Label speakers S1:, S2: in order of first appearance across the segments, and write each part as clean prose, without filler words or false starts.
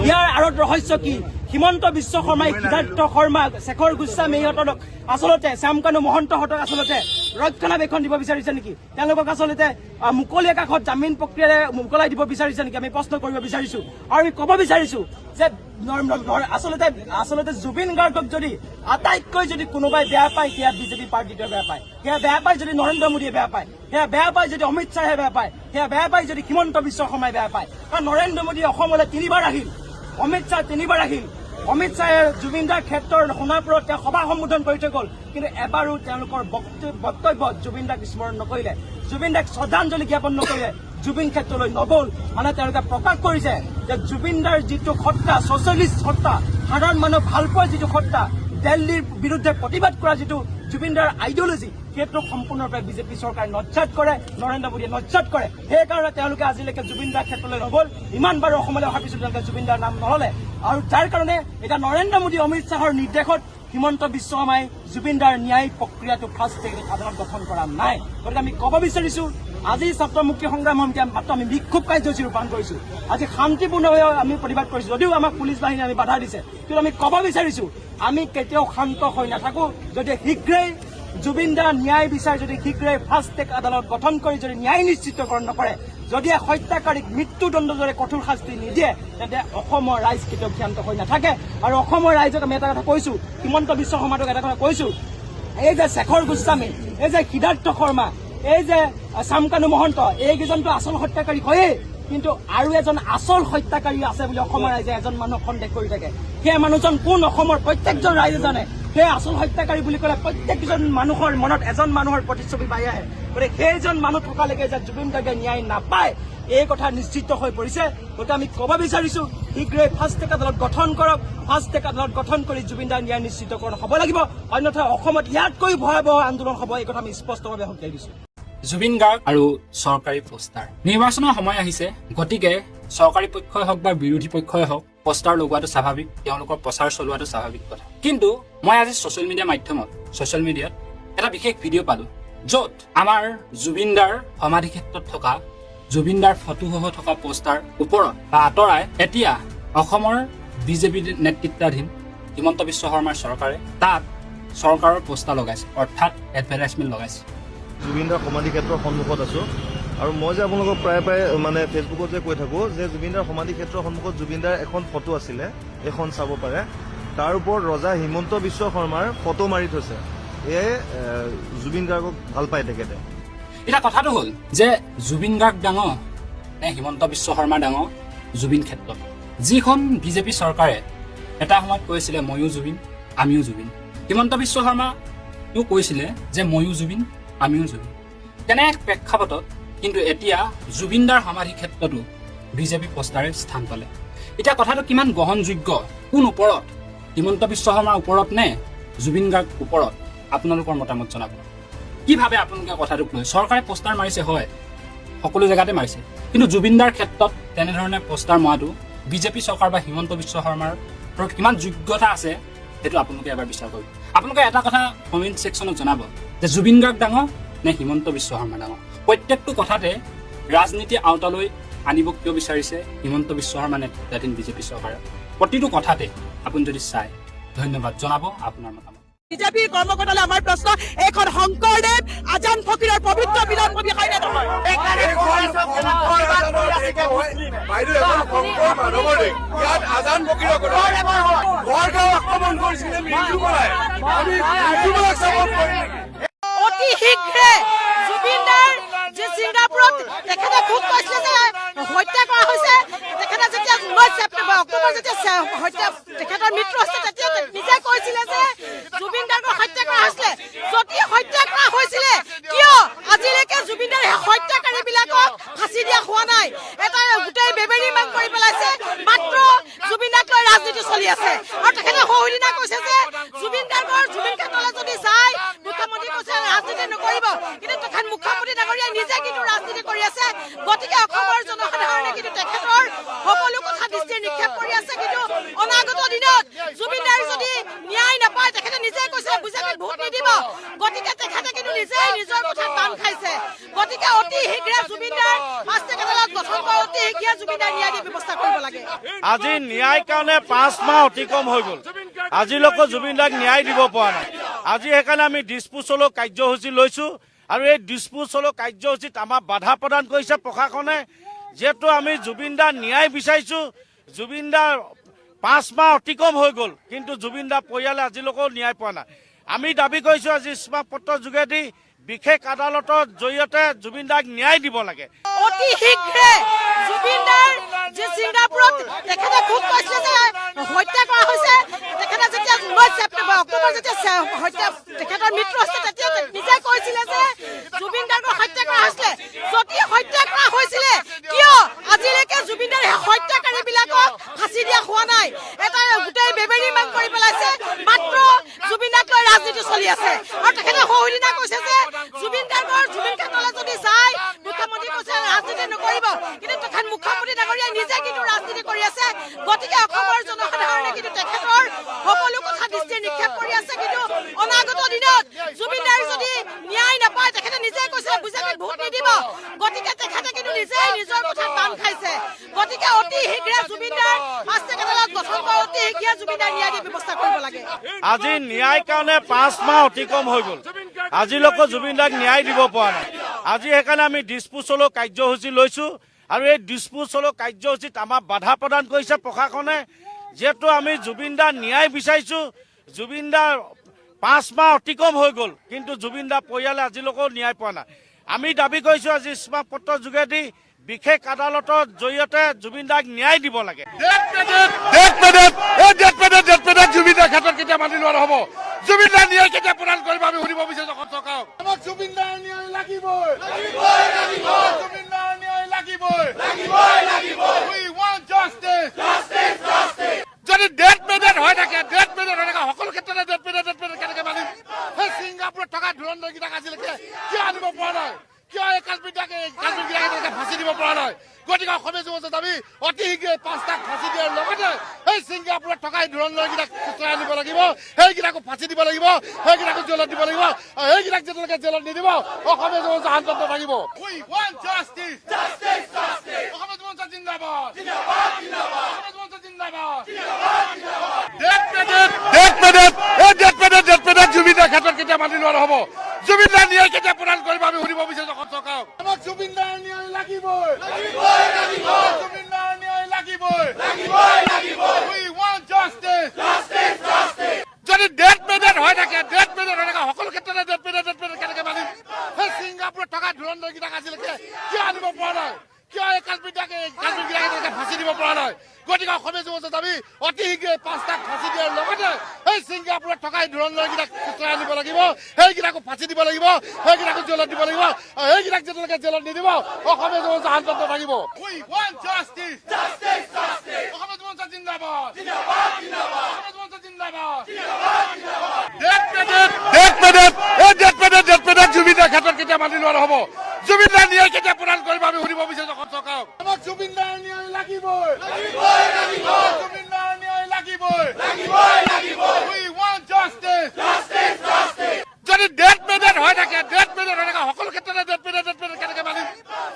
S1: ইয়াৰ আঁৰত ৰহস্য কি? হিমন্ত বিশ্ব শৰ্মাই, সিদ্ধাৰ্থ শৰ্মা, শেখৰ গোস্বামী ইহঁতক আচলতে শ্যামকানু মহন্তহঁতক আচলতে ৰক্ষণাবেক্ষণ দিব বিচাৰিছে নেকি? তেওঁলোকক আচলতে মুকলি আকাশত জামিন প্ৰক্ৰিয়াৰে মোকলাই দিব বিচাৰিছে নেকি? আমি প্ৰশ্ন কৰিব বিচাৰিছো আৰু আমি ক'ব বিচাৰিছো যে আচলতে জুবিন গাৰ্গক যদি আটাইতকৈ যদি কোনোবাই বেয়া পায়, সেয়া বিজেপি পাৰ্টিটোৱে বেয়া পায়, সেয়া বেয়া পায় যদি নৰেন্দ্ৰ মোদীয়ে বেয়া পায়, সেয়া বেয়া পায় যদি অমিত শ্বাহে বেয়া পায়, সেয়া বেয়া পায় যদি হিমন্ত বিশ্ব শৰ্মাই বেয়া পায়। কাৰণ নৰেন্দ্ৰ মোদী অসমলৈ 3বাৰ আহিল, অমিত শ্বাহ 3বাৰ আহিল। অমিত শ্বাহে জুবিন দাৰ ক্ষেত্ৰৰ সোণাপুৰত তেওঁ সভা সম্বোধন কৰি থৈ গ'ল, কিন্তু এবাৰো তেওঁলোকৰ বক্তব্যত জুবিন দাক স্মৰণ নকৰিলে, জুবিন দাক শ্ৰদ্ধাঞ্জলি জ্ঞাপন নকৰিলে, জুবিন ক্ষেত্ৰলৈ নগ'ল। মানে তেওঁলোকে প্ৰকাশ কৰিছে যে জুবিন দাৰ যিটো সত্তা, ছচিয়েলিষ্ট সত্তা, সাধাৰণ মানুহ ভাল পোৱা যিটো সত্তা, দিল্লীৰ বিৰুদ্ধে প্ৰতিবাদ কৰা যিটো জুবিন দাৰ আইডিঅলজি, সেইটো সম্পূৰ্ণৰূপে বিজেপি চৰকাৰে নজ্জাত কৰে, নৰেন্দ্ৰ মোদীয়ে নজ্জাত কৰে। সেইকাৰণে তেওঁলোকে আজিলৈকে জুবিন দাৰ ক্ষেত্ৰলৈ নগ'ল। ইমানবাৰ অসমলৈ অহাৰ পিছত তেওঁলোকে জুবিন দাৰ নাম নল'লে, আৰু যাৰ কাৰণে এতিয়া নৰেন্দ্ৰ মোদী, অমিত শ্বাহৰ নিৰ্দেশত হিমন্ত বিশ্ব শৰ্মাই জুবিন দাৰ ন্যায় প্ৰক্ৰিয়াটো ফাৰ্ষ্ট আদালত গঠন কৰা নাই। গতিকে আমি ক'ব বিচাৰিছো, আজি ছাত্ৰ মুক্তি সংগ্ৰাম সমিতিয়ে মাত্ৰ আমি বিক্ষোভ কাৰ্যসূচী ৰূপায়ণ কৰিছো। আজি শান্তিপূৰ্ণভাৱে আমি প্ৰতিবাদ কৰিছো, যদিও আমাক পুলিচ বাহিনীয়ে আমি বাধা দিছে, কিন্তু আমি ক'ব বিচাৰিছো আমি কেতিয়াও শান্ত হৈ নাথাকো। যদি শীঘ্ৰেই জুবিন দাৰ ন্যায় বিচাৰ যদি শীঘ্ৰেই ফাৰ্ষ্ট ট্ৰেক আদালত গঠন কৰি যদি ন্যায় নিশ্চিতকৰণ নকৰে, যদি হত্যাকাৰীক মৃত্যুদণ্ড যদি কঠোৰ শাস্তি নিদিয়ে, তেন্তে অসমৰ ৰাইজ কেতিয়াও ক্ষান্ত হৈ নাথাকে। আৰু অসমৰ ৰাইজক আমি এটা কথা কৈছো, হিমন্ত বিশ্ব শৰ্মাটোক এটা কথা কৈছো, এই যে শেখৰ গোস্বামী, এই যে সিদ্ধাৰ্থ শৰ্মা, এই যে শ্যামকানু মহন্ত, এইকেইজনটো আচল হত্যাকাৰী হয়েই, কিন্তু আৰু এজন আচল হত্যাকাৰী আছে বুলি অসমৰ ৰাইজে এজন মানুহক সন্দেহ কৰি থাকে। সেই মানুহজন কোন? অসমৰ প্ৰত্যেকজন ৰাইজে জানে। সেই আচল হত্যাকাৰী বুলি ক'লে প্ৰত্যেকজন মানুহৰ মনত এজন মানুহৰ প্ৰতিচ্ছবি পাই আহে। গতিকে সেইজন মানুহ থকালৈকে যে জুবিন গাৰ্গে ন্যায় নাপায়, এই কথা নিশ্চিত হৈ পৰিছে। গতিকে আমি ক'ব বিচাৰিছো, শীঘ্ৰেই ফাৰ্ষ্ট ট্ৰেক আদালত গঠন কৰক। ফাৰ্ষ্ট ট্ৰেক আদালত গঠন কৰি জুবিন দাৰ ন্যায় নিশ্চিতকৰণ হ'ব লাগিব, অন্যথা অসমত ইয়াতকৈ ভয়াৱহ আন্দোলন হ'ব। এই কথা আমি স্পষ্টভাৱে সকীয়াই দিছো।
S2: জুবিন গাৰ্গ আৰু চৰকাৰী পোষ্টাৰ। নিৰ্বাচনৰ সময় আহিছে, গতিকে চৰকাৰী পক্ষই হওক বা বিৰোধী পক্ষই হওক পোষ্টাৰ লগোৱাটো স্বাভাৱিক, তেওঁলোকৰ প্ৰচাৰ চলোৱাটো স্বাভাৱিক কথা। কিন্তু মই আজি ছচিয়েল মিডিয়া মাধ্যমত, ছচিয়েল মিডিয়াত এটা বিশেষ ভিডিঅ' পালো, য'ত আমাৰ জুবিন দাৰ সমাধি ক্ষেত্ৰত থকা জুবিন দাৰ ফটোসহ থকা পোষ্টাৰ ওপৰত বা আঁতৰাই এতিয়া অসমৰ বিজেপি নেতৃত্বাধীন হিমন্ত বিশ্ব শৰ্মাৰ চৰকাৰে তাত চৰকাৰৰ পোষ্টাৰ লগাইছে, অৰ্থাৎ এডভাৰটাইজমেণ্ট লগাইছে।
S3: জুবিন দাৰ সমাধি ক্ষেত্ৰৰ সন্মুখত আছো, আৰু মই যে আপোনালোকক প্ৰায় মানে ফেচবুকত যে কৈ থাকো যে জুবিন দাৰ সমাধি ক্ষেত্ৰৰ সন্মুখত জুবিন দাৰ এখন ফটো আছিলে, এখন চাব পাৰে। তাৰ ওপৰত ৰজা হিমন্ত বিশ্ব শৰ্মাৰ ফটো মাৰি থৈছে। এয়ে জুবিন গাৰ্গক ভাল পায় তেখেতে।
S2: এতিয়া কথাটো হ'ল যে জুবিন গাৰ্গ ডাঙৰ নে হিমন্ত বিশ্ব শৰ্মা ডাঙৰ জুবিন ক্ষেত্ৰত? যিখন বিজেপি চৰকাৰে এটা সময়ত কৈছিলে ময়ো জুবিন আমিও জুবিন, হিমন্ত বিশ্ব শৰ্মাও কৈছিলে যে ময়ো জুবিন আমিও জুবিন। তেনে প্ৰেক্ষাপটত কিন্তু এতিয়া জুবিন দাৰ সমাধি ক্ষেত্ৰতো বিজেপি পোষ্টাৰে স্থান পালে। এতিয়া কথাটো কিমান গ্ৰহণযোগ্য, কোন ওপৰত, হিমন্ত বিশ্ব শৰ্মাৰ ওপৰত নে জুবিন গাৰ্গ ওপৰত? আপোনালোকৰ মতামত জনাব। কি ভাবে আপোনালোকে কথাটোক লৈ? চৰকাৰে পোষ্টাৰ মাৰিছে, হয়, সকলো জেগাতে মাৰিছে, কিন্তু জুবিন দাৰ ক্ষেত্ৰত তেনেধৰণে পোষ্টাৰ মৰাটো বিজেপি চৰকাৰ বা হিমন্ত বিশ্ব শৰ্মাৰ ওপৰত কিমান যোগ্যতা আছে, সেইটো আপোনালোকে এবাৰ বিচাৰ কৰিব। আপোনালোকে এটা কথা কমেণ্ট ছেকশ্যনত জনাব যে জুবিন গাৰ্গ ডাঙৰ নে হিমন্ত বিশ্ব শৰ্মা ডাঙৰ? প্ৰত্যেকটো কথাতে ৰাজনীতি আওতালৈ আনিব কিয় বিচাৰিছে হিমন্ত বিশ্ব শৰ্মা নেতৃত্বাধীন বিজেপি চৰকাৰে? প্ৰতিটো কথাতে আপুনি যদি চাই, ধন্যবাদ জনাব আপোনাৰ মতামত।
S4: বিজেপিৰ কৰ্মকৰ্তালৈ আমাৰ প্ৰশ্ন, এইখন শংকৰদেৱ আজান ফকীৰৰ পবিত্ৰ মিলন ভূমি হয়নে নহয়? অতি শীঘ্ৰে জুবিন দাৰ যে ছিংগাপুৰত তেখেতে খুব কৈছিলে যে হত্যা কৰা হৈছে, তেখেতে যেতিয়া 19 ছেপ্টেম্বৰ অক্টোবৰ যেতিয়া তেখেতৰ মৃত্যু হৈছে, তেতিয়া নিজে কৈছিলে যে জুবিন গাৰ্গক হত্যা কৰা হৈছিলে। যদি হত্যা কৰা হৈছিলে, কিয় আজিলৈকে জুবিন দাৰ হত্যাকাৰী বিলাকক ফাঁচি দিয়া হোৱা নাই? এটা গোটেই বেবেৰী মান কৰি পেলাইছে, মাত্ৰ জুবিনক লৈ ৰাজনীতি চলি আছে। আৰু তেখেতে সৌদিনা কৈছে যে জুবিন ক্ষেত্ৰলৈ যদি যায়, মুখ্যমন্ত্ৰী কৈছে ৰাজনীতি নকৰিব, কিন্তু তেখেত মুখ্যমন্ত্ৰী ডাঙৰীয়াই নিজে কিন্তু ৰাজনীতি কৰি আছে। গতিকে অসমৰ জনসাধাৰণে কিন্তু তেখেতৰ সকলো কথা দৃষ্টি নিক্ষেপ কৰি আছে। কিন্তু অনাগত দিনত জুবিন দাৰ যদি ন্যায় নাপায়, তেখেতে নিজে কৈছে বিজেপিক ভোট নিদিব গতিকে তেখেতে কিন্তু নিজেই নিজৰ কথাত বান খাইছে গতিকে অতি শীঘ্ৰে জুবিনদাৰ মাষ্টাৰ আদালত গঠন কৰা অতি শীঘ্ৰে জুবিনদাৰ ন্যায় দিয়াৰ ব্যৱস্থা কৰিব লাগে
S5: আজি ন্যায় কাৰণে 5 মাহ অতিক্ৰম হৈ গ'ল আজিলৈকে জুবিনদাক ন্যায় দিব পৰা নাই আজি সেইকাৰণে আমি ডিছপোজল কাৰ্যসূচী লৈছো আৰু এই ডিছপোজল কাৰ্যসূচীত আমাক বাধা প্ৰদান কৰিছে প্ৰশাসনে যেহেতু আমি জুবিনদাৰ ন্যায় বিচাৰিছো জুবিনদাৰ 5 মাহ অতিক্ৰম হৈ গ'ল কিন্তু জুবিনদাৰ পৰিয়ালে আজিলৈকেও ন্যায় পোৱা নাই আমি দাবী কৰিছো আজি স্মাৰক পত্ৰৰ যোগেদি বিশেষ আদালতৰ জৰিয়তে জুবিনদাক ন্যায় দিব লাগে
S4: অতি শীঘ্ৰে জুবিনদাৰ যে ছিংগাপুৰত তেখেতে খুব কৈছিলে যে হত্যা কৰা হৈছে তেখেতে যেতিয়া 9 ছেপ্টেম্বৰ অক্টোবৰ যেতিয়া হত্যা তেখেতৰ মৃত্যু হৈছে তেতিয়া নিজে কৈছিলে যে জুবিনদাৰক হত্যা কৰা হৈছিলে যদি হত্যা কৰা হৈছিলে কিয় আজিলৈকে জুবিনদাৰ হত্যাকাৰীবিলাকক ফাঁচি দিয়া হোৱা নাই এটা গোটেই বেবেৰী মান কৰি পেলাইছে মাত্ৰ জুবিনদাক লৈ ৰাজনীতি চলি আছে আৰু তেখেতে সৌদিনা কৈছে যে জুবিন ক্ষেত্ৰলৈ যদি যায় মুখ্যমন্ত্ৰী কৈছে ৰাজনীতি নকৰিব কিন্তু তেখেত মুখ্যমন্ত্ৰী ডাঙৰীয়াই নিজে কিন্তু ৰাজনীতি কৰি আছে গতিকে অসমৰ জনসাধাৰণে কিন্তু তেখেতৰ সকলো কথা দৃষ্টি নিক্ষেপ কৰি আছে কিন্তু অনাগত দিনত জুবিনদাৰ যদি ন্যায় নাপায় তেখেতে নিজে কৈছে বিজেপিক ভোট নিদিব গতিকে তেখেতে কিন্তু নিজেই নিজৰ কথাত বান খাইছে গতিকে অতি শীঘ্ৰে জুবিনদাৰ মাষ্টাৰ আদালত গঠন কৰা অতি শীঘ্ৰে জুবিনদাৰ ন্যায় দিয়াৰ ব্যৱস্থা কৰিব লাগে
S5: আজি ন্যায় কাৰণে 5 মাহ অতিক্ৰম হৈ গ'ল আজিলৈকে জুবিনদাক ন্যায় দিব পৰা নাই আজি সেইকাৰণে আমি ডিছপোজল কাৰ্যসূচী লৈছো আৰু এই ডিছপোজল কাৰ্যসূচীত আমাক বাধা প্ৰদান কৰিছে প্ৰশাসনে যেহেতু আমি জুবিনদাৰ ন্যায় বিচাৰিছো জুবিনদাৰ 5 মাহ অতিক্ৰম হৈ গ'ল কিন্তু জুবিনদাৰ পৰিয়ালে আজিলৈকেও ন্যায় পোৱা নাই আমি দাবী কৰিছো আজি স্মাৰক পত্ৰৰ যোগেদি বিশেষ আদালতৰ জৰিয়তে জুবিনদাক ন্যায় দিব লাগে
S6: জুবিনদাৰ ক্ষেত্ৰত কেতিয়া মানি লোৱা হ'ব জুবিনদাৰ ন্যায় কেতিয়া প্ৰদান কৰিব আমি সুধিব বিচাৰিছো চৰকাৰক আমাক জুবিনদাৰ ন্যায় লাগিবই জুবিনদাৰ ন্যায় লাগিবই We want justice. যদি ডেথ মেডেট হৈ থাকে সকলো ক্ষেত্ৰতে ডেথ মেডেট কেনেকে মানিম সেই ছিংগাপুৰত থকা ধুৰন্ধৰকেইটাক আজিলৈকে কিয় আনিব পৰা নাই কিয় এই কাশ্মীৰকেইটাকে ফাঁচি দিব পৰা নাই গতিকে অসমীয়া যুৱ দাবী অতি শীঘ্ৰে 5টাক ফাঁচি দিয়াৰ লগতে সেই ছিংগাপুৰত থকা ধুৰন্ধৰকেইটাক খুচৰাই আনিব লাগিব সেইকেইটাকো ফাঁচি দিব লাগিব সেইকেইটাকো জেলত দিব লাগিব আৰু সেইকেইটাক যেতিয়ালৈকে জেলত নিদিব অসমীয়া যুৱ আন্দোলন থাকিব We want justice. অসমীয়া যুৱ জিন্দাবাদ জুবিনদাৰ ক্ষেত্ৰত কেতিয়া মানি লোৱা হ'ব জুবিনদাৰ ন্যায় কেতিয়া প্ৰদান কৰিব আমি সুধিব বিচাৰিছো চৰকাৰক আমাক জুবিনদাৰ ন্যায় লাগিবই জুবিনদাৰ ন্যায় লাগিবই We want justice. যদি ডেথ মেডেট হৈ থাকে সকলো ক্ষেত্ৰতে ডেথ মেডেট কেনেকে মানিম সেই ছিংগাপুৰত থকা ধুৰন্ধৰকেইটাক আজিলৈকে কিয় আনিব পৰা নাই কিয় এই কাশ্মীৰকেইটাকে ফাঁচি দিব পৰা নাই গতিকে অসমীয়া যুৱ দাবী অতি শীঘ্ৰে 5টাক ফাঁচি দিয়াৰ লগতে সেই ছিংগাপুৰত থকা ধুৰন্ধৰকেইটাক খুচৰাই আনিব লাগিব সেইকেইটাকো ফাঁচি দিব লাগিব সেইকেইটাকো জেলত দিব লাগিব আৰু সেইকেইটাক যেতিয়ালৈকে জেলত নিদিব অসমীয়া যুৱ আন্দোলন থাকিব We want justice. অসমীয়া যুৱ জিন্দাবাদ জুবিনদাৰ ক্ষেত্ৰত কেতিয়া মানি লোৱা হ'ব জুবিনদাৰ ন্যায় কেতিয়া প্ৰদান কৰিব আমি সুধিব বিচাৰিছো চৰকাৰক আমাক জুবিনদাৰ ন্যায় লাগিবই জুবিনদাৰ ন্যায় লাগিবই We want justice. যদি ডেথ মেডেট হৈ থাকে সকলো ক্ষেত্ৰতে ডেথ মেডেট কেনেকে মানিম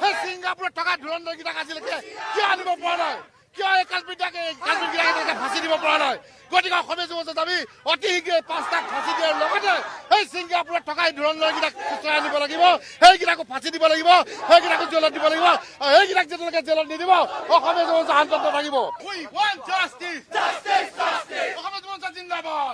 S6: সেই ছিংগাপুৰত থকা ধুৰন্ধৰকেইটাক আজিলৈকে কিয় আনিব পৰা নাই কিয় এই কাশ্মীৰকেইটাকে ফাঁচি দিব পৰা নাই গতিকে অসমীয়া যুৱ দাবী অতি শীঘ্ৰে 5টাক ফাঁচি দিয়াৰ লগতে সেই ছিংগাপুৰত থকা ধুৰন্ধৰকেইটাক খুচৰাই আনিব লাগিব সেইকেইটাকো ফাঁচি দিব লাগিব সেইকেইটাকো জেলত দিব লাগিব আৰু সেইকেইটাক যেতিয়ালৈকে জেলত নিদিব অসমীয়া যুৱ আন্দোলন থাকিব We want justice. অসমীয়া যুৱ জিন্দাবাদ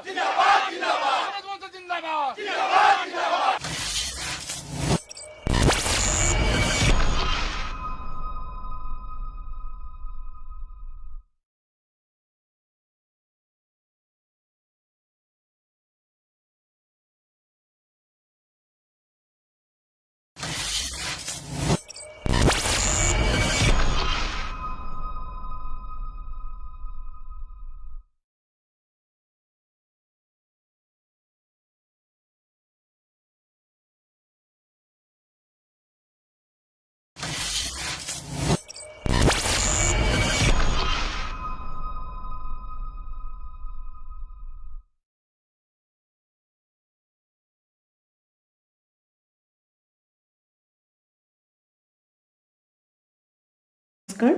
S7: নমস্কাৰ।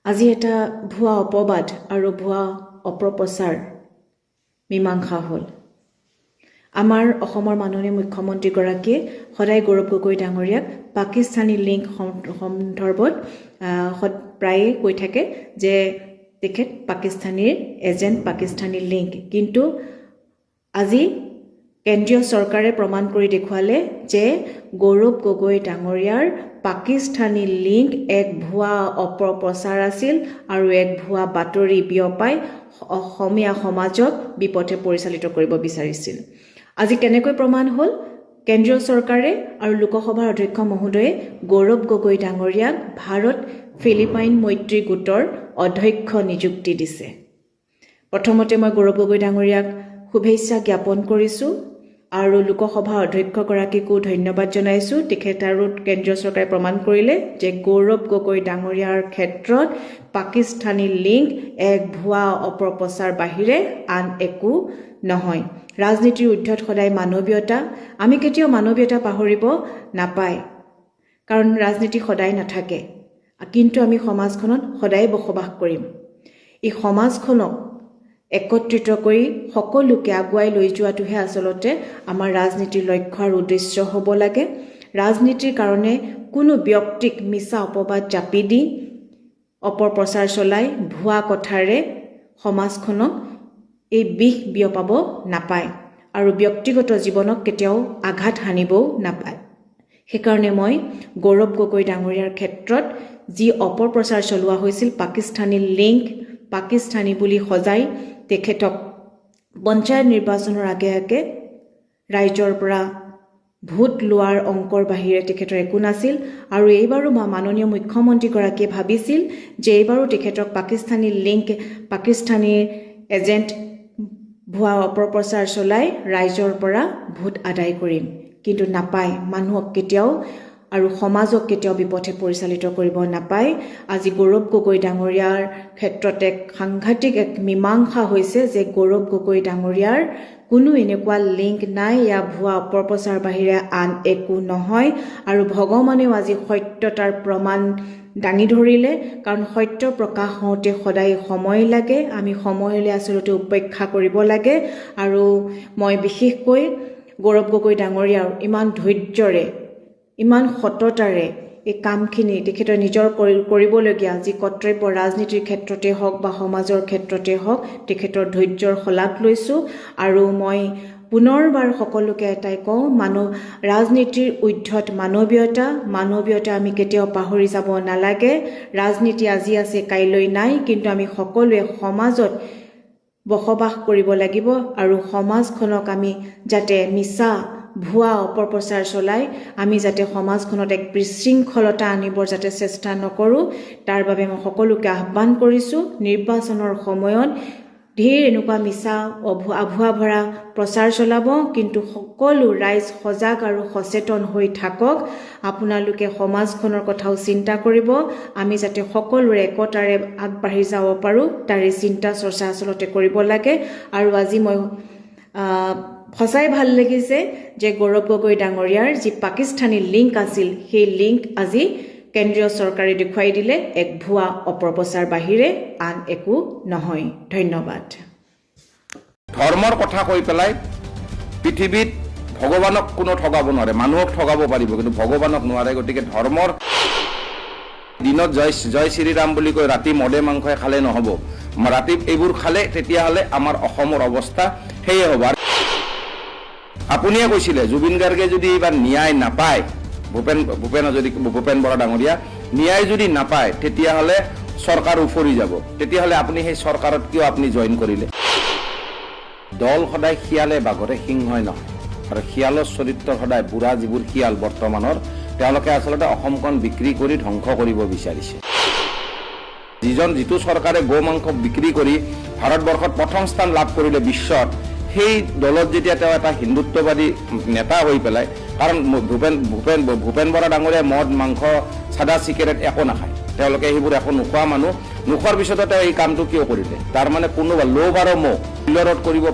S7: আজি এটা ভুৱা অপবাদ আৰু ভুৱা অপপ্ৰচাৰ মীমাংসা হ'ল। আমাৰ অসমৰ মাননীয় মুখ্যমন্ত্ৰীগৰাকীয়ে সদায় গৌৰৱ গগৈ ডাঙৰীয়াক পাকিস্তানী লিংক সন্দৰ্ভত প্ৰায়ে কৈ থাকে যে তেখেত পাকিস্তানীৰ এজেণ্ট, পাকিস্তানী লিংক। কিন্তু আজি কেন্দ্ৰীয় চৰকাৰে প্ৰমাণ কৰি দেখুৱালে যে গৌৰৱ গগৈ ডাঙৰীয়াৰ পাকিস্তানী লিংক এক ভুৱা অপপ্ৰচাৰ আছিল আৰু এক ভুৱা বাতৰি বিয়পাই অসমীয়া সমাজক বিপথে পৰিচালিত কৰিব বিচাৰিছিল। আজি কেনেকৈ প্ৰমাণ হ'ল? কেন্দ্ৰীয় চৰকাৰে আৰু লোকসভাৰ অধ্যক্ষ মহোদয়ে গৌৰৱ গগৈ ডাঙৰীয়াক ভাৰত ফিলিপাইন মৈত্ৰী গোটৰ অধ্যক্ষ নিযুক্তি দিছে। প্ৰথমতে মই গৌৰৱ গগৈ ডাঙৰীয়াক শুভেচ্ছা জ্ঞাপন কৰিছোঁ আৰু লোকসভাৰ অধ্যক্ষগৰাকীকো ধন্যবাদ জনাইছোঁ। তেখেত আৰু কেন্দ্ৰীয় চৰকাৰে প্ৰমাণ কৰিলে যে গৌৰৱ গগৈ ডাঙৰীয়াৰ ক্ষেত্ৰত পাকিস্তানী লিংক এক ভুৱা অপপ্ৰচাৰ বাহিৰে আন একো নহয়। ৰাজনীতিৰ ঊৰ্ধত সদায় মানৱীয়তা, আমি কেতিয়াও মানৱীয়তা পাহৰিব নাপায়, কাৰণ ৰাজনীতি সদায় নাথাকে, কিন্তু আমি সমাজখনত সদায় বসবাস কৰিম। এই সমাজখনক একত্ৰিত কৰি সকলোকে আগুৱাই লৈ যোৱাটোহে আচলতে আমাৰ ৰাজনীতিৰ লক্ষ্য আৰু উদ্দেশ্য হ'ব লাগে। ৰাজনীতিৰ কাৰণে কোনো ব্যক্তিক মিছা অপবাদ জাপি দি অপপ্ৰচাৰ চলাই ভুৱা কথাৰে সমাজখনক এই বিষ বিয়পাব নাপায় আৰু ব্যক্তিগত জীৱনক কেতিয়াও আঘাত সানিবও নাপায়। সেইকাৰণে মই গৌৰৱ গগৈ ডাঙৰীয়াৰ ক্ষেত্ৰত যি অপপ্ৰচাৰ চলোৱা হৈছিল, পাকিস্তানী লিংক, পাকিস্তানী বুলি সজাই তেখেতক পঞ্চায়ত নিৰ্বাচনৰ আগে আগে ৰাইজৰ পৰা ভোট লোৱাৰ অংকৰ বাহিৰে তেখেতৰ একো নাছিল। আৰু এইবাৰো মাননীয় মুখ্যমন্ত্ৰীগৰাকীয়ে ভাবিছিল যে এইবাৰো তেখেতক পাকিস্তানী লিংক, পাকিস্তানীৰ এজেণ্ট ভুৱা অপপ্ৰচাৰ চলাই ৰাইজৰ পৰা ভোট আদায় কৰিম, কিন্তু নাপায়। মানুহক কেতিয়াও আৰু সমাজক কেতিয়াও বিপথে পৰিচালিত কৰিব নাপায়। আজি গৌৰৱ গগৈ ডাঙৰীয়াৰ ক্ষেত্ৰত এক সাংঘাতিক এক মীমাংসা হৈছে যে গৌৰৱ গগৈ ডাঙৰীয়াৰ কোনো এনেকুৱা লিংক নাই, ইয়া ভুৱা অপপ্ৰচাৰ বাহিৰে আন একো নহয়। আৰু ভগৱানেও আজি সত্যতাৰ প্ৰমাণ দাঙি ধৰিলে, কাৰণ সত্য প্ৰকাশ হওঁতে সদায় সময় লাগে। আমি সময়লৈ আচলতে উপেক্ষা কৰিব লাগে। আৰু মই বিশেষকৈ গৌৰৱ গগৈ ডাঙৰীয়াৰ ইমান ধৈৰ্যৰে, ইমান সততাৰে এই কামখিনি তেখেতৰ নিজৰ কৰিবলগীয়া যি কৰ্তব্য, ৰাজনীতিৰ ক্ষেত্ৰতে হওক বা সমাজৰ ক্ষেত্ৰতে হওক, তেখেতৰ ধৈৰ্যৰ শলাগ লৈছোঁ। আৰু মই পুনৰবাৰ সকলোকে এটাই কওঁ, ৰাজনীতিৰ ঊৰ্ধত মানৱীয়তা আমি কেতিয়াও পাহৰি যাব নালাগে। ৰাজনীতি আজি আছে, কাইলৈ নাই, কিন্তু আমি সকলোৱে সমাজত বসবাস কৰিব লাগিব আৰু সমাজখনক আমি যাতে মিছা ভুৱা অপপ্ৰচাৰ চলাই আমি যাতে সমাজখনত এক বিশৃংখলতা আনিবৰ যাতে চেষ্টা নকৰোঁ, তাৰ বাবে মই সকলোকে আহ্বান কৰিছোঁ। নিৰ্বাচনৰ সময়ত ঢেৰ এনেকুৱা মিছা আভুৱা ভৰা প্ৰচাৰ চলাব, কিন্তু সকলো ৰাইজ সজাগ আৰু সচেতন হৈ থাকক। আপোনালোকে সমাজখনৰ কথাও চিন্তা কৰিব, আমি যাতে সকলোৰে একতাৰে আগবাঢ়ি যাব পাৰোঁ তাৰে চিন্তা চৰ্চা আচলতে কৰিব লাগে। আৰু আজি মই সঁচাই ভাল লাগিছে যে গৌৰৱ গগৈ ডাঙৰীয়াৰ যি পাকিস্তানী লিংক আছিল, সেই লিংক আজি কেন্দ্ৰীয় চৰকাৰে দেখুৱাই দিলে এক ভুৱা অপপ্ৰচাৰ বাহিৰে আন একো নহয়। ধন্যবাদ।
S6: ধৰ্মৰ কথা কৈ পেলাই পৃথিৱীত ভগৱানক কোনো ঠগাব নোৱাৰে। মানুহক ঠগাব পাৰিব, কিন্তু ভগৱানক নোৱাৰে। গতিকে ধৰ্মৰ দিনত জয় শ্ৰীৰাম বুলি কৈ ৰাতি মদে মাংসই খালে নহ'ব। ৰাতি এইবোৰ খালে তেতিয়াহ'লে আমাৰ অসমৰ অৱস্থা সেয়ে হ'ব। আপুনিয়ে কৈছিলে জুবিন গাৰ্গে যদি এইবাৰ ন্যায় নাপায়, ভূপেন বৰা ডাঙৰীয়া ন্যায় যদি নাপায়, তেতিয়াহ'লে চৰকাৰ উফৰি যাব। তেতিয়াহ'লে আপুনি সেই চৰকাৰত কিয় আপুনি জইন কৰিলে? দল সদায় শিয়ালে বাঘৰে সিংহই নহয়, আৰু শিয়ালৰ চৰিত্ৰ সদায় বুঢ়া যিবোৰ শিয়াল বৰ্তমানৰ, তেওঁলোকে আচলতে অসমখন বিক্ৰী কৰি ধ্বংস কৰিব বিচাৰিছে। যিটো চৰকাৰে গো মাংস বিক্ৰী কৰি ভাৰতবৰ্ষত প্ৰথম স্থান লাভ কৰিলে বিশ্বত, সেই দলত যেতিয়া তেওঁ এটা হিন্দুত্ববাদী নেতা হৈ পেলাই, কাৰণ ভূপেন বৰা ডাঙৰীয়াই মদ মাংস চাদা চিগাৰেট একো নাখায়, তেওঁলোকে সেইবোৰ একো নোখোৱা মানুহ। নোখোৱাৰ পিছতো তেওঁ এই কামটো কিয় কৰিলে? তাৰমানে কোনোবা লোভ আৰু মোহ ৰোধ কৰিব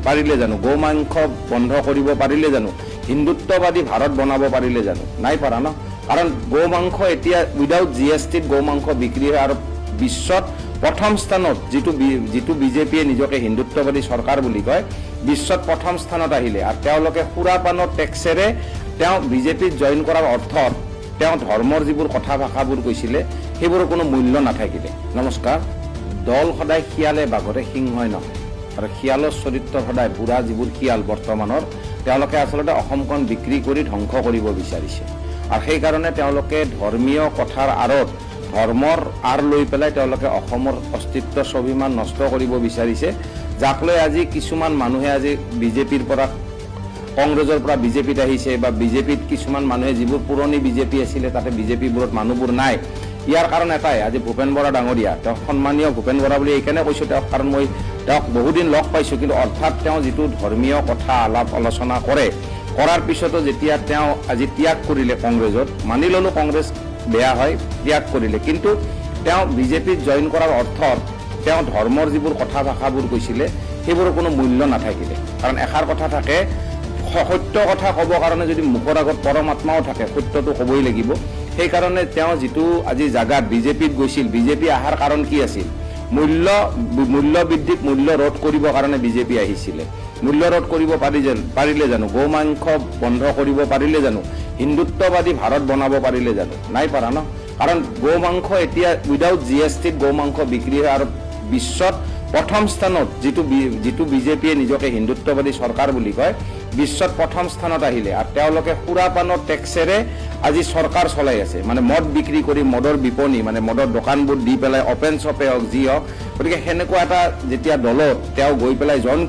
S6: পাৰিলে জানো? গো মাংস বন্ধ কৰিব পাৰিলে জানো? হিন্দুত্ববাদী ভাৰত বনাব পাৰিলে জানো? নাই পৰা ন।
S8: কাৰণ গৌ মাংস এতিয়া উইদাউট GSTত গৌ মাংস বিক্ৰী হয় আৰু বিশ্বত প্ৰথম স্থানত যিটো বিজেপিয়ে নিজকে হিন্দুত্ববাদী চৰকাৰ বুলি কয় বিশ্বত প্ৰথম স্থানত আহিলে আৰু তেওঁলোকে সুৰাপানৰ টেক্সেৰে তেওঁ বিজেপিত জইন কৰাৰ অৰ্থত তেওঁ ধৰ্মৰ যিবোৰ কথা ভাষাবোৰ কৈছিলে সেইবোৰৰ কোনো মূল্য নাথাকিলে। নমস্কাৰ। দল সদায় শিয়ালে বাঘৰে সিংহই নহয় আৰু শিয়ালৰ চৰিত্ৰ সদায় বুঢ়া যিবোৰ শিয়াল বৰ্তমানৰ তেওঁলোকে আচলতে অসমখন বিক্ৰী কৰি ধ্বংস কৰিব বিচাৰিছে আৰু সেইকাৰণে তেওঁলোকে ধৰ্মীয় কথাৰ আঁৰত ধৰ্মৰ আঁৰ লৈ পেলাই তেওঁলোকে অসমৰ অস্তিত্ব স্বাভিমান নষ্ট কৰিব বিচাৰিছে, যাক লৈ আজি কিছুমান মানুহে আজি বিজেপিৰ পৰা কংগ্ৰেছৰ পৰা বিজেপিত আহিছে বা বিজেপিত কিছুমান মানুহে যিবোৰ পুৰণি বিজেপি আছিলে তাতে বিজেপিবোৰত মানুহবোৰ নাই। ইয়াৰ কাৰণ এটাই, আজি ভূপেন বৰা ডাঙৰীয়া, তেওঁ সন্মানীয় ভূপেন বৰা বুলি এইকাৰণে কৈছোঁ তেওঁক, কাৰণ মই তেওঁক বহুদিন লগ পাইছোঁ, কিন্তু অৰ্থাৎ তেওঁ যিটো ধৰ্মীয় কথা আলাপ আলোচনা কৰাৰ পিছতো যেতিয়া তেওঁ আজি ত্যাগ কৰিলে কংগ্ৰেছত, মানি ল'লোঁ কংগ্ৰেছ বেয়া হয়, ত্যাগ কৰিলে, কিন্তু তেওঁ বিজেপিত জইন কৰাৰ অৰ্থত তেওঁ ধৰ্মৰ যিবোৰ কথা ভাষাবোৰ কৈছিলে সেইবোৰৰ কোনো মূল্য নাথাকিলে। কাৰণ এষাৰ কথা থাকে, সত্য কথা ক'ব কাৰণে যদি মুখৰ আগত পৰমাত্মাও থাকে সত্যটো ক'বই লাগিব। সেইকাৰণে তেওঁ যিটো আজি জাগাত বিজেপিত গৈছিল, বিজেপি অহাৰ কাৰণ কি আছিল? মূল্য বৃদ্ধিক মূল্য ৰোধ কৰিবৰ কাৰণে বিজেপি আহিছিলে। মূল্য ৰোধ কৰিব পাৰিলে জানো? গৌ মাংস বন্ধ কৰিব পাৰিলে জানো? হিন্দুত্ববাদী ভাৰত বনাব পাৰিলে জানো? নাই পাৰা ন। কাৰণ গৌ মাংস এতিয়া উইদাউট GSTত গৌ মাংস বিক্ৰী হয় আৰু বিশ্বত প্ৰথম স্থানত যিটো বিজেপিয়ে নিজকে হিন্দুত্ববাদী চৰকাৰ বুলি কয় বিশ্বত প্ৰথম স্থানত আহিলে আৰু তেওঁলোকে সুৰাপানৰ টেক্সেৰে আজি চৰকাৰ চলাই আছে, মানে মদ বিক্ৰী কৰি মদৰ বিপণী, মানে মদৰ দোকানবোৰ দি পেলাই অপেন শ্বপে হওক যি হওক। গতিকে সেনেকুৱা এটা যেতিয়া দলত তেওঁ গৈ পেলাই জইন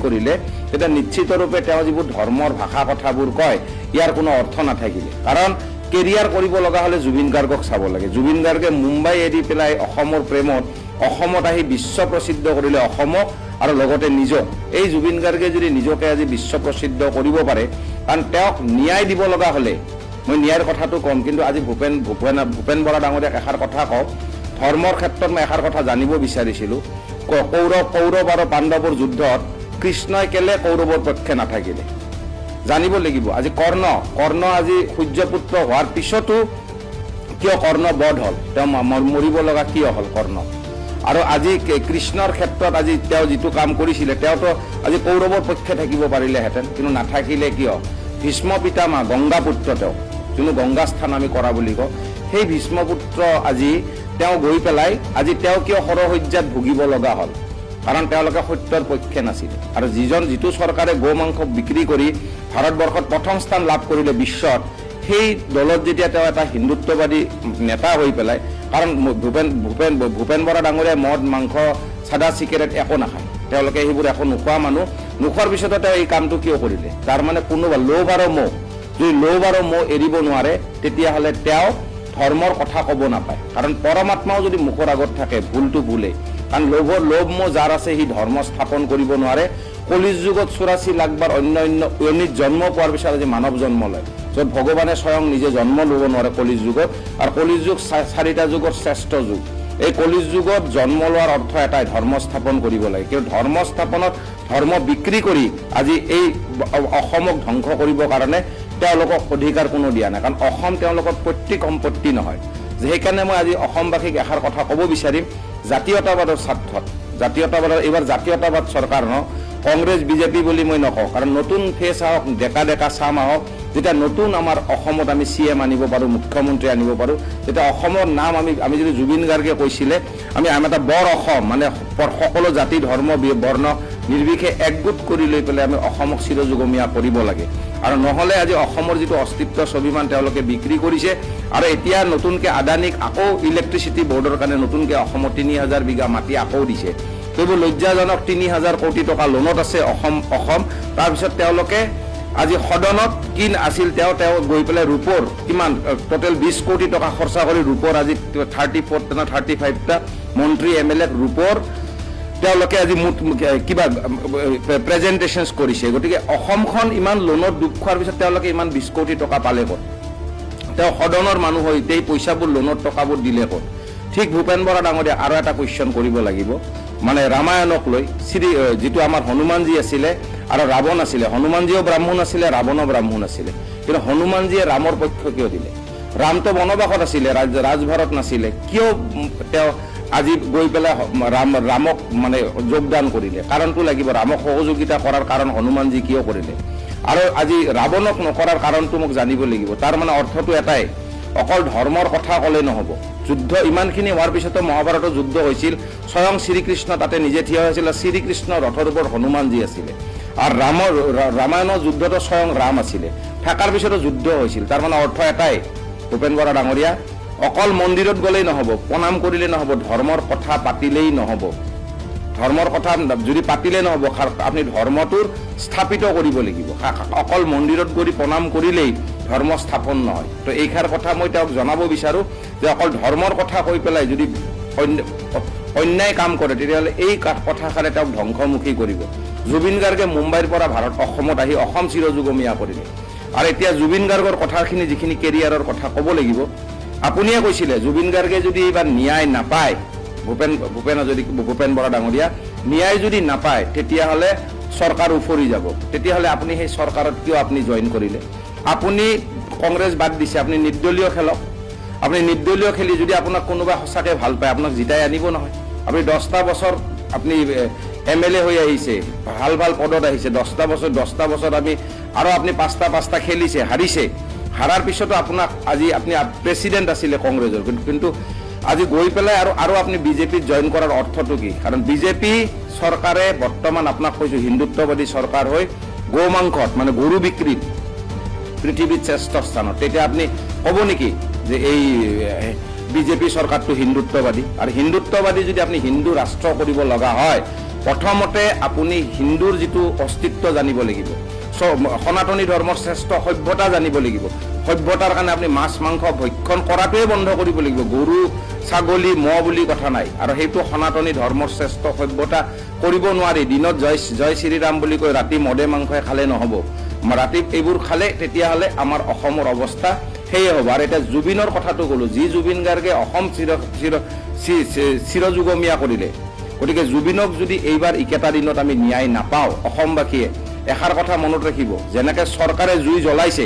S8: কৰিলে তেতিয়া নিশ্চিতৰূপে তেওঁ যিবোৰ ধৰ্মৰ ভাষা কথাবোৰ কয় ইয়াৰ কোনো অৰ্থ নাথাকিলে। কাৰণ কেৰিয়াৰ কৰিব লগা হ'লে জুবিন গাৰ্গক চাব লাগে। জুবিন গাৰ্গে মুম্বাই এৰি পেলাই অসমৰ প্ৰেমত অসমত আহি বিশ্ব প্ৰসিদ্ধ কৰিলে অসমক আৰু লগতে নিজক। এই জুবিন গাৰ্গে যদি নিজকে আজি বিশ্ব প্ৰসিদ্ধ কৰিব পাৰে, কাৰণ তেওঁক ন্যায় দিব লগা হ'লে, মই ন্যায়ৰ কথাটো ক'ম, কিন্তু আজি ভূপেন বৰা ডাঙৰীয়াক এষাৰ কথা কওঁ, ধৰ্মৰ ক্ষেত্ৰত মই এষাৰ কথা জানিব বিচাৰিছিলোঁ। কৌৰৱ আৰু পাণ্ডৱৰ যুদ্ধত কৃষ্ণই কেলে কৌৰৱৰ পক্ষে নাথাকিলে জানিব লাগিব। আজি কৰ্ণ আজি সূৰ্যপুত্ৰ হোৱাৰ পিছতো কিয় কৰ্ণ বধ হ'ল? তেওঁ মৰিব লগা কিয় হ'ল কৰ্ণ? আৰু আজি কৃষ্ণৰ ক্ষেত্ৰত আজি তেওঁ যিটো কাম কৰিছিলে তেওঁতো আজি কৌৰৱৰ পক্ষে থাকিব পাৰিলেহেঁতেন, কিন্তু নাথাকিলে কিয়? ভীষ্ম পিতামহ গংগাপুত্ৰ, তেওঁ যোনটো গংগা স্থান আমি কৰা বুলি কওঁ, সেই ভীষ্মপুত্ৰ আজি তেওঁ গৈ পেলাই আজি তেওঁ কিয় সৰসজ্জাত ভুগিব লগা হ'ল? কাৰণ তেওঁলোকে সত্যৰ পক্ষে নাছিল। আৰু যিটো চৰকাৰে গৌ মাংস বিক্ৰী কৰি ভাৰতবৰ্ষত প্ৰথম স্থান লাভ কৰিলে বিশ্বত, সেই দলত যেতিয়া তেওঁ এটা হিন্দুত্ববাদী নেতা হৈ পেলাই, কাৰণ ভূপেন বৰা ডাঙৰীয়াই মদ মাংস চাদা চিগাৰেট একো নাখায়, তেওঁলোকে সেইবোৰ একো নোখোৱা মানুহ। নোখোৱাৰ পিছতো তেওঁ এই কামটো কিয় কৰিলে? তাৰমানে কোনোবা লোভ আৰু মোহ, যদি লোভ আৰু মোহ এৰিব নোৱাৰে তেতিয়াহ'লে তেওঁ ধৰ্মৰ কথা ক'ব নাপায়। কাৰণ পৰমাত্মাও যদি মুখৰ আগত থাকে ভুলটো ভুলেই। কাৰণ লোভ মোহ যাৰ আছে সি ধৰ্ম স্থাপন কৰিব নোৱাৰে। কলিৰ যুগত 84 লাখ বাৰ অন্য ইউনিট জন্ম পোৱাৰ পিছত আজি মানৱ জন্ম লয়, য'ত ভগৱানে স্বয়ং নিজে জন্ম ল'ব নোৱাৰে কলিৰ যুগত। আৰু কলিৰ যুগ 4টা যুগৰ শ্ৰেষ্ঠ যুগ। এই কলিৰ যুগত জন্ম লোৱাৰ অৰ্থ এটাই, ধৰ্ম স্থাপন কৰিব লাগে। কিন্তু ধৰ্ম স্থাপনত ধৰ্ম বিক্ৰী কৰি আজি এই অসমক ধ্বংস কৰিবৰ কাৰণে তেওঁলোকক অধিকাৰ কোনো দিয়া নাই। কাৰণ অসম তেওঁলোকৰ পৈতৃক সম্পত্তি নহয়। সেইকাৰণে মই আজি অসমবাসীক এষাৰ কথা ক'ব বিচাৰিম, জাতীয়তাবাদৰ স্বাৰ্থত, এইবাৰ জাতীয়তাবাদ চৰকাৰ ন, কংগ্ৰেছ বিজেপি বুলি মই নকওঁ। কাৰণ নতুন ফেচ আহক, ডেকা চাম আহক, যেতিয়া নতুন আমাৰ অসমত আমি CM আনিব পাৰোঁ, মুখ্যমন্ত্ৰী আনিব পাৰোঁ, তেতিয়া অসমৰ নাম আমি যদি জুবিন গাৰ্গে কৈছিলে আমি এটা বৰ অসম, মানে সকলো জাতি ধৰ্ম বৰ্ণ নিৰ্বিশেষে একগোট কৰি লৈ পেলাই আমি অসমক চিৰযুগমীয়া কৰিব লাগে। আৰু নহ'লে আজি অসমৰ যিটো অস্তিত্ব স্বাভিমান তেওঁলোকে বিক্ৰী কৰিছে। আৰু এতিয়া নতুনকৈ আদানীক আকৌ ইলেক্ট্ৰিচিটি বৰ্ডৰ কাৰণে নতুনকৈ অসমত 3000 বিঘা মাটি আকৌ দিছে। সেইবোৰ লজ্জাজনক। 3000 কোটি টকা লোনত আছে অসম। তাৰপিছত তেওঁলোকে আজি সদনত কি আছিল, তেওঁ গৈ পেলাই ৰূপৰ কিমান টোটেল 20 কোটি টকা খৰচা কৰি ৰূপৰ আজি 35টা মন্ত্ৰী MLA ৰূপৰ তেওঁলোকে আজি কিবা প্ৰেজেণ্টেশ্যনছ কৰিছে। গতিকে অসমখন ইমান লোনত ডুব খোৱাৰ পিছত তেওঁলোকে ইমান 20 কোটি টকা পালে ক'ত? তেওঁ সদনৰ মানুহ হৈ এই পইচাবোৰ লোনৰ টকাবোৰ দিলে ক'ত? ঠিক ভূপেন বৰা ডাঙৰীয়া আৰু এটা কুৱেশ্যন কৰিব লাগিব, মানে ৰামায়ণক লৈ। যিটো আমাৰ হনুমানজী আছিলে আৰু ৰাৱণ আছিলে, হনুমানজীও ব্ৰাহ্মণ আছিলে, ৰাৱণো ব্ৰাহ্মণ আছিলে, কিন্তু হনুমানজীয়ে ৰামৰ পক্ষ কিয় দিলে? ৰামটো বনবাসত আছিলে, ৰাজভাৰত নাছিলে, কিয় তেওঁ আজি গৈ পেলাই ৰামক মানে যোগদান কৰিলে? কাৰণটো লাগিব। ৰামক সহযোগিতা কৰাৰ কাৰণ হনুমানজী কিয় কৰিলে? আৰু আজি ৰাৱণক নকৰাৰ কাৰণটো মোক জানিব লাগিব। তাৰ মানে অৰ্থটো এটাই, অকল ধৰ্মৰ কথা ক'লে নহ'ব। যুদ্ধ ইমানখিনি হোৱাৰ পিছতো মহাভাৰতৰ যুদ্ধ হৈছিল, স্বয়ং শ্ৰীকৃষ্ণ তাতে নিজে থিয় হৈছিল, শ্ৰীকৃষ্ণৰ ৰথৰ ওপৰত হনুমানজী আছিলে। আৰু ৰামায়ণৰ যুদ্ধতো স্বয়ং ৰাম আছিলে, থকাৰ পিছতো যুদ্ধ হৈছিল। তাৰ মানে অৰ্থ এটাই ভূপেন বৰা ডাঙৰীয়া, অকল মন্দিৰত গ'লেই নহ'ব, প্ৰণাম কৰিলেই নহ'ব, ধৰ্মৰ কথা পাতিলেই নহ'ব। ধৰ্মৰ কথা যদি পাতিলে নহ'ব, আপুনি ধৰ্মটোৰ স্থাপিত কৰিব লাগিব। অকল মন্দিৰত গৈ প্ৰণাম কৰিলেই ধৰ্ম স্থাপন নহয়। তো এইষাৰ কথা মই তেওঁক জনাব বিচাৰোঁ যে অকল ধৰ্মৰ কথা কৈ পেলাই যদি অন্যায় কাম কৰে, তেতিয়াহ'লে এই কথাষাৰে তেওঁক ধ্বংসমুখী কৰিব। জুবিন গাৰ্গে মুম্বাইৰ পৰা অসমত আহি অসম চিৰযুগমীয়া কৰিলে। আৰু এতিয়া জুবিন গাৰ্গৰ কথাখিনি যিখিনি কেৰিয়াৰৰ কথা ক'ব লাগিব, আপুনিয়ে কৈছিলে জুবিন গাৰ্গে যদি এইবাৰ ন্যায় নাপায়, ভূপেন বৰা ডাঙৰীয়া ন্যায় যদি নাপায়, তেতিয়াহ'লে চৰকাৰ উফৰি যাব। তেতিয়াহ'লে আপুনি সেই চৰকাৰত কিয় আপুনি জইন কৰিলে? আপুনি কংগ্ৰেছ বাদ দিছে, আপুনি নিৰ্দলীয় খেলক। আপুনি নিৰ্দলীয় খেলি যদি আপোনাক কোনোবা সঁচাকৈ ভাল পায়, আপোনাক জিতাই আনিব নহয়। আপুনি 10টা বছৰ আপুনি MLA হৈ আহিছে, ভাল ভাল পদত আহিছে, 10টা বছৰ আমি আৰু আপুনি 5টা খেলিছে, হাৰিছে। হাৰাৰ পিছতো আপোনাক আজি আপুনি প্ৰেচিডেণ্ট আছিলে কংগ্ৰেছৰ, কিন্তু আজি গৈ পেলাই আৰু আপুনি বিজেপিত জইন কৰাৰ অৰ্থটো কি? কাৰণ বিজেপি চৰকাৰে বৰ্তমান আপোনাক কৈছোঁ হিন্দুত্ববাদী চৰকাৰ হৈ গো মাংসত মানে গৰু বিক্ৰীত পৃথিৱীত শ্ৰেষ্ঠ স্থানত। তেতিয়া আপুনি ক'ব নেকি যে এই বিজেপি চৰকাৰটো হিন্দুত্ববাদী? আৰু হিন্দুত্ববাদী যদি আপুনি হিন্দু ৰাষ্ট্ৰ কৰিব লগা হয়, প্ৰথমতে আপুনি হিন্দুৰ যিটো অস্তিত্ব জানিব লাগিব, সনাতনী ধৰ্মৰ শ্ৰেষ্ঠ সভ্যতা জানিব লাগিব। সভ্যতাৰ কাৰণে আপুনি মাছ মাংস ভক্ষণ কৰাটোৱে বন্ধ কৰিব লাগিব। গৰু ছাগলী মহ বুলি কথা নাই। আৰু সেইটো সনাতনী ধৰ্মৰ শ্ৰেষ্ঠ সভ্যতা কৰিব নোৱাৰি। দিনত জয় শ্ৰীৰাম বুলি কৈ ৰাতি মদে মাংসই খালে নহ'ব। ৰাতি এইবোৰ খালে তেতিয়াহ'লে আমাৰ অসমৰ অৱস্থা সেয়ে হ'ব। আৰু এতিয়া জুবিনৰ কথাটো ক'লোঁ, যি জুবিন গাৰ্গে অসম চিৰযুগমীয়া কৰিলে, গতিকে জুবিনক যদি এইবাৰ ইকেটা দিনত আমি ন্যায় নাপাওঁ, অসমবাসীয়ে এষাৰ কথা মনত ৰাখিব, যেনেকৈ চৰকাৰে জুই জ্বলাইছে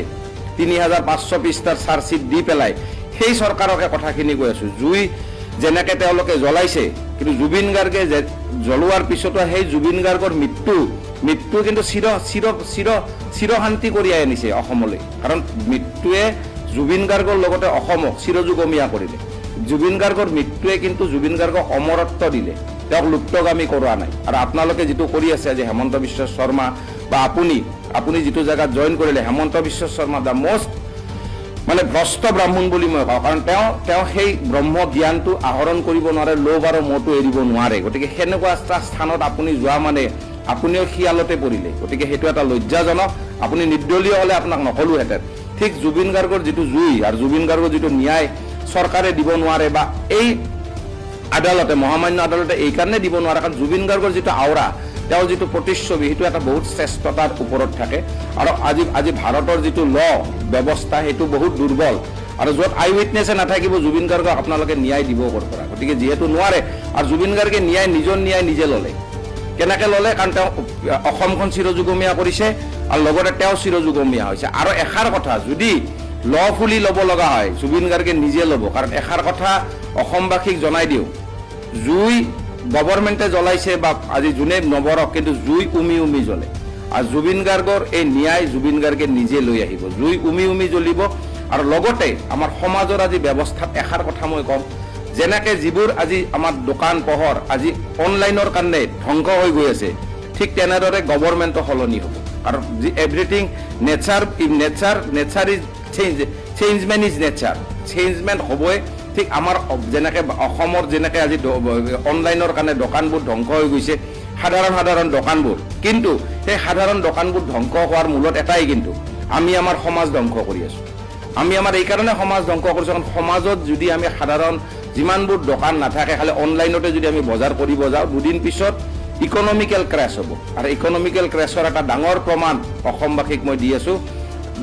S8: 3500 পৃষ্ঠাৰ চাৰ্জশ্বিট দি পেলাই, সেই চৰকাৰকে কথাখিনি কৈ আছোঁ। জুই যেনেকৈ তেওঁলোকে জ্বলাইছে, কিন্তু জুবিন গাৰ্গে জ্বলোৱাৰ পিছতো সেই জুবিন গাৰ্গৰ মৃত্যু কিন্তু চিৰশান্তি কঢ়িয়াই আনিছে অসমলৈ। কাৰণ মৃত্যুৱে জুবিন গাৰ্গৰ লগতে অসমক চিৰযুগমীয়া কৰিলে। জুবিন গাৰ্গৰ মৃত্যুৱে কিন্তু জুবিন গাৰ্গক অমৰত্ব দিলে, তেওঁক লুপ্তগামী কৰোৱা নাই। আৰু আপোনালোকে যিটো কৰি আছে আজি হিমন্ত বিশ্ব শৰ্মা বা আপুনি যিটো জেগাত জইন কৰিলে, হিমন্ত বিশ্ব শৰ্মা দ্য মষ্ট মানে ভ্ৰষ্ট ব্ৰাহ্মণ বুলি মই কওঁ। কাৰণ তেওঁ সেই ব্ৰহ্ম জ্ঞানটো আহৰণ কৰিব নোৱাৰে, লোভ আৰু মোহটো এৰিব নোৱাৰে। গতিকে সেনেকুৱা এটা স্থানত আপুনি যোৱা মানে আপুনিও শিয়ালতে পৰিলে। গতিকে সেইটো এটা লজ্জাজনক। আপুনি নিৰ্দলীয় হ'লে আপোনাক নকলোহেঁতেন। ঠিক জুবিন গাৰ্গৰ যিটো জুই আৰু জুবিন গাৰ্গৰ যিটো ন্যায় চৰকাৰে দিব নোৱাৰে, বা এই আদালতে মহামান্য আদালতে এইকাৰণে দিব নোৱাৰে কাৰণ জুবিন গাৰ্গৰ যিটো আওৰা, তেওঁৰ যিটো প্ৰতিচ্ছবি, সেইটো এটা বহুত শ্ৰেষ্ঠতাৰ ওপৰত থাকে। আৰু আজি ভাৰতৰ যিটো ল ব্যৱস্থা সেইটো বহুত দুৰ্বল। আৰু য'ত আই উইটনেছে নাথাকিব জুবিন গাৰ্গক আপোনালোকে ন্যায় দিব ক'ৰ পৰা? গতিকে যিহেতু নোৱাৰে, আৰু জুবিন গাৰ্গে নিজৰ ন্যায় নিজে ল'লে। কেনেকৈ ল'লে? কাৰণ তেওঁ অসমখন চিৰযুগমীয়া কৰিছে আৰু লগতে তেওঁ চিৰযুগমীয়া হৈছে। আৰু এষাৰ কথা যদি লফুলি ল'ব লগা হয়, জুবিন গাৰ্গে নিজে ল'ব। কাৰণ এষাৰ কথা অসমবাসীক জনাই দিওঁ, জুই গভৰ্ণমেণ্টে জ্বলাইছে বা আজি যোনে নবৰক, কিন্তু জুই উমি জ্বলে। আৰু জুবিন গাৰ্গৰ এই ন্যায় জুবিন গাৰ্গে নিজে লৈ আহিব। জুই উমি জ্বলিব। আৰু লগতে আমাৰ সমাজৰ আজি ব্যৱস্থাত এষাৰ কথা মই ক'ম, যেনেকৈ যিবোৰ আজি আমাৰ দোকান পোহৰ আজি অনলাইনৰ কাৰণে ধ্বংস হৈ গৈ আছে, ঠিক তেনেদৰে গভৰ্ণমেণ্টো সলনি হ'ব। আৰু everything nature is changement is nature, changement হ'বই। ঠিক আমাৰ যেনেকৈ অসমৰ যেনেকৈ আজি অনলাইনৰ কাৰণে দোকানবোৰ ধ্বংস হৈ গৈছে, সাধাৰণ দোকানবোৰ, কিন্তু সেই সাধাৰণ দোকানবোৰ ধ্বংস হোৱাৰ মূলত এটাই, কিন্তু আমি আমাৰ সমাজ ধ্বংস কৰি আছোঁ। আমি আমাৰ এইকাৰণে সমাজ ধ্বংস কৰিছোঁ, কাৰণ সমাজত যদি আমি সাধাৰণ যিমানবোৰ দোকান নাথাকে, খালি অনলাইনতে যদি আমি বজাৰ কৰিব যাওঁ, দুদিন পিছত ইকনমিকেল ক্ৰেছ হ'ব। আৰু ইকনমিকেল ক্ৰেছৰ এটা ডাঙৰ প্ৰমাণ অসমবাসীক মই দি আছোঁ।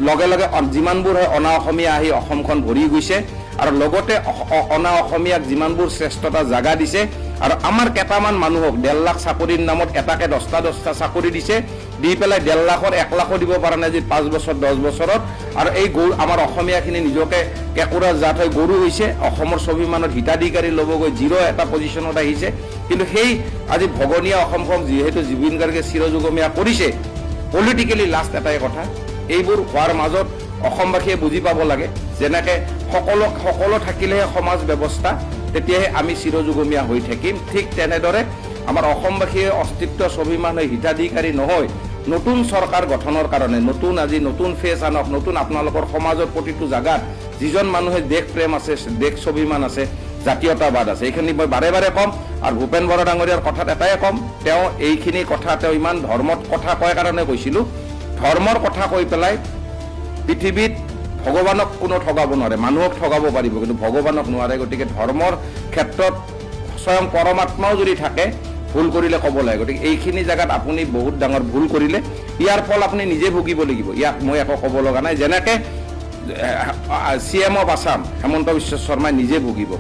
S8: লগে লগে যিমানবোৰ হয় অনা অসমীয়া আহি অসমখন ভৰি গৈছে, আৰু লগতে অনা অসমীয়াক যিমানবোৰ শ্ৰেষ্ঠতা জাগা দিছে, আৰু আমাৰ কেইটামান মানুহক 1.5 লাখ চাকৰিৰ নামত এটাকে 10টা চাকৰি দিছে, দি পেলাই 1.5 লাখৰ 1 লাখো দিব পৰা নাই আজি 5 বছৰ 10 বছৰত। আৰু এই গৰু আমাৰ অসমীয়াখিনি নিজকে কেঁকুৰা জাত হৈ গৰু হৈছে, অসমৰ স্বাভিমানত হিতাধিকাৰী ল'ব গৈ 0 এটা পজিশ্যনত আহিছে। কিন্তু সেই আজি ভগনীয়া অসমখন যিহেতু জুবিন গাৰ্গে চিৰযুগমীয়া কৰিছে, পলিটিকেলি লাষ্ট এটাই কথা, এইবোৰ হোৱাৰ মাজত অসমবাসীয়ে বুজি পাব লাগে যেনেকৈ সকলো থাকিলেহে সমাজ ব্যৱস্থা, তেতিয়াহে আমি চিৰযুগমীয়া হৈ থাকিম। ঠিক তেনেদৰে আমাৰ অসমবাসীয়ে অস্তিত্ব স্বাভিমান হৈ হিতাধিকাৰী নহয়, নতুন চৰকাৰ গঠনৰ কাৰণে নতুন ফেচ আনক, নতুন আপোনালোকৰ সমাজৰ প্ৰতিটো জাগাত যিজন মানুহে দেশ প্ৰেম আছে, দেশ স্বাভিমান আছে, জাতীয়তাবাদ আছে, এইখিনি মই বাৰে বাৰে ক'ম। আৰু ভূপেন বৰা ডাঙৰীয়াৰ কথাত এটাই ক'ম, তেওঁ এইখিনি কথা তেওঁ ইমান ধৰ্মত কথা কয় কাৰণে কৈছিলোঁ, ধৰ্মৰ কথা কৈ পেলাই পৃথিৱীত ভগৱানক কোনো ঠগাব নোৱাৰে, মানুহক ঠগাব পাৰিব কিন্তু ভগৱানক নোৱাৰে। গতিকে ধৰ্মৰ ক্ষেত্ৰত স্বয়ং পৰমাত্মাও যদি থাকে, ভুল কৰিলে ক'ব লাগে। গতিকে এইখিনি জেগাত আপুনি বহুত ডাঙৰ ভুল কৰিলে, ইয়াৰ ফল আপুনি নিজে ভুগিব লাগিব, ইয়াক মই একো ক'ব লগা নাই। যেনেকৈ CM অফ আছাম হেমন্ত বিশ্ব শৰ্মাই নিজে ভুগিব।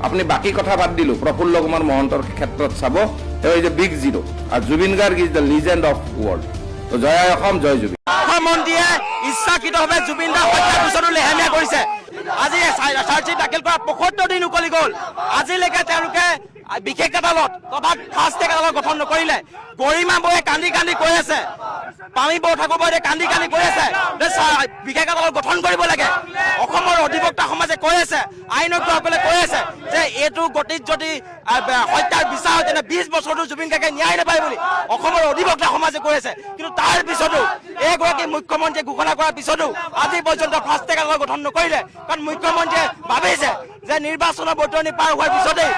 S8: আপুনি বাকী কথা বাদ দিলোঁ, প্ৰফুল্ল কুমাৰ মহন্তৰ ক্ষেত্ৰত চাব, তেওঁ ইজ এ বিগ জিৰ', আৰু Zubeen Garg is the legend of world. তো জয় অসম, জয় জুবিন।
S1: মুখ্যমন্ত্ৰীয়ে ইচ্ছাকৃতভাৱে জুবিনদাৰ হত্যাৰ গোচৰটো লেহেমীয়া কৰিছে। আজি চাৰ্জশ্বিট দাখিল কৰা 75 দিন উকলি গ'ল, আজিলৈকে তেওঁলোকে বিশেষ আদালত তথা ফাষ্ট ট্ৰেক আদালত গঠন নকৰিলে। গৰিমা বৌয়ে কান্দি কান্দি কৈ আছে, পামী বৰঠাকুৰ বৌয়ে কান্দি কান্দি কৈ আছে যে বিশেষ আদালত গঠন কৰিব লাগে। অসমৰ অধিবক্তা সমাজে কৈ আছে, আইনজ্ঞসকলে কৈ আছে যে এইটো গতিত যদি হত্যাৰ বিচাৰ হয় তেনে 20 বছৰতো জুবিন গাৰ্গে ন্যায় নাপায় বুলি অসমৰ অধিবক্তা সমাজে কৈ আছে। কিন্তু তাৰ পিছতো এইগৰাকী মুখ্যমন্ত্ৰীয়ে ঘোষণা কৰাৰ পিছতো আজি পৰ্যন্ত ফাষ্ট ট্ৰেক আদালত গঠন নকৰিলে, কাৰণ মুখ্যমন্ত্ৰীয়ে ভাবিছে যে নিৰ্বাচনৰ বতৰণি পাৰ হোৱাৰ পিছতেই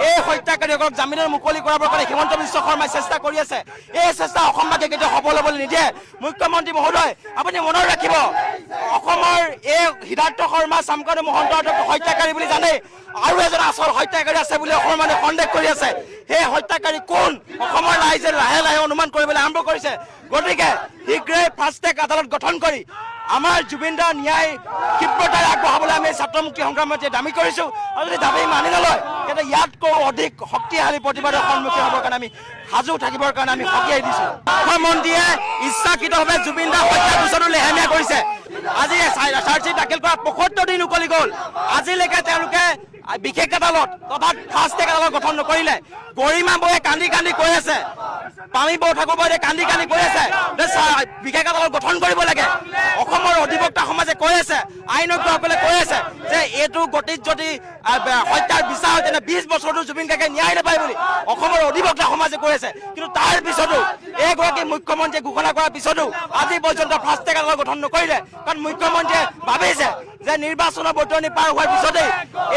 S1: এই হত্যাকাৰীসকলক জামিনত মুকলি কৰাবৰ কাৰণে হিমন্ত বিশ্ব শৰ্মাই চেষ্টা কৰি আছে। এই চেষ্টা অসমবাসীয়ে কেতিয়াও সফল হ'বলৈ নিদিয়ে। মুখ্যমন্ত্ৰী মহোদয়, আপুনি মনত ৰাখিব, অসমৰ এই সিদ্ধাৰ্থ শৰ্মা, চামকানু মহন্ত হত্যাকাৰী বুলি জানে, আৰু এজন আচল হত্যাকাৰী আছে বুলি অসমৰ মানুহে সন্দেহ কৰি আছে। সেই হত্যাকাৰী কোন অসমৰ ৰাইজে লাহে লাহে অনুমান কৰিবলৈ আৰম্ভ কৰিছে। গতিকে শীঘ্ৰেই ফাষ্ট ট্ৰেক আদালত গঠন কৰি আমাৰ জুবিনদাৰ ন্যায় ক্ষীপ্ৰতাৰে আগবঢ়াবলৈ আমি ছাত্ৰ মুক্তি সংগ্ৰামতে দাবী কৰিছোঁ। আৰু যদি দাবী মানি নলয় তেতিয়া ইয়াতকৈ অধিক শক্তিশালী প্ৰতিবাদৰ সন্মুখীন হ'বৰ কাৰণে আমি সাজু থাকিবৰ কাৰণে আমি সকীয়াই দিছোঁ। মুখ্যমন্ত্ৰীয়ে ইচ্ছাকৃতভাৱে জুবিনদাৰ হত্যাৰ গোচৰটো লেহেমীয়া কৰিছে। আজি চাৰ্জশ্বিট দাখিল কৰা 75 দিন উকলি গ'ল, আজিলৈকে তেওঁলোকে বিশেষ আদালত তথা ফাষ্ট ট্ৰেক আদালত গঠন নকৰিলে। গৰিমা বৌয়ে কান্দি কান্দি কৈ আছে, পামী বৰঠাকুৰ বৌয়ে কান্দি কান্দি কৈ আছে যে বিশেষ আদালত গঠন কৰিব লাগে। অসমৰ অধিবক্তা সমাজে কৈ আছে, আইনজ্ঞসকলে কৈ আছে যে এইটো গতিত যদি হত্যাৰ বিচাৰ হয় তেনে 20 বছৰতো জুবিন গাৰ্গে ন্যায় নাপায় বুলি অসমৰ অধিবক্তা সমাজে কৈ আছে। কিন্তু তাৰ পিছতো এইগৰাকী মুখ্যমন্ত্ৰীয়ে ঘোষণা কৰাৰ পিছতো আজি পৰ্যন্ত ফাষ্ট ট্ৰেক আদালত গঠন নকৰিলে, কাৰণ মুখ্যমন্ত্ৰীয়ে ভাবিছে যে নিৰ্বাচনৰ বতৰণি পাৰ হোৱাৰ পিছতেই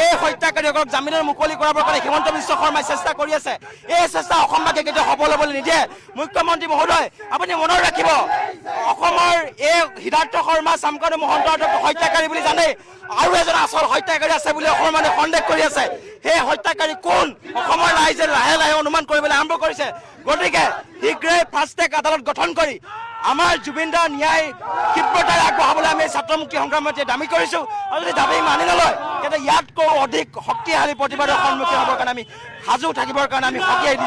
S1: এই হত্যাকাৰীসকলক জামিনত মুকলি কৰাবৰ কাৰণে হিমন্ত বিশ্ব শৰ্মাই চেষ্টা কৰি আছে। এই চেষ্টা অসমবাসীয়ে কেতিয়াও সফল হ'বলৈ নিদিয়ে। মুখ্যমন্ত্ৰী মহোদয়, আপুনি মনত ৰাখিব, অসমৰ এই সিদ্ধাৰ্থ শৰ্মা, চামকানু মহন্ত হত্যাকাৰী বুলি জানে, আৰু এজন আচল হত্যাকাৰী আছে বুলি অসমৰ মানুহে সন্দেহ কৰি আছে। সেই হত্যাকাৰী কোন অসমৰ ৰাইজে লাহে লাহে অনুমান কৰিবলৈ আৰম্ভ কৰিছে। গতিকে শীঘ্ৰেই ফাষ্ট ট্ৰেক আদালত গঠন কৰি আমাৰ জুবিনদাৰ ন্যায় ক্ষীপ্ৰতাৰে আগবঢ়াবলৈ আমি ছাত্ৰ মুক্তি সংগ্ৰামতে দাবী কৰিছোঁ। আৰু যদি দাবী মানি নলয় তেতিয়া ইয়াতকৈ অধিক শক্তিশালী প্ৰতিবাদৰ সন্মুখীন হ'বৰ কাৰণে আমি সাজু থাকিবৰ কাৰণে আমি সকীয়াই দিছোঁ।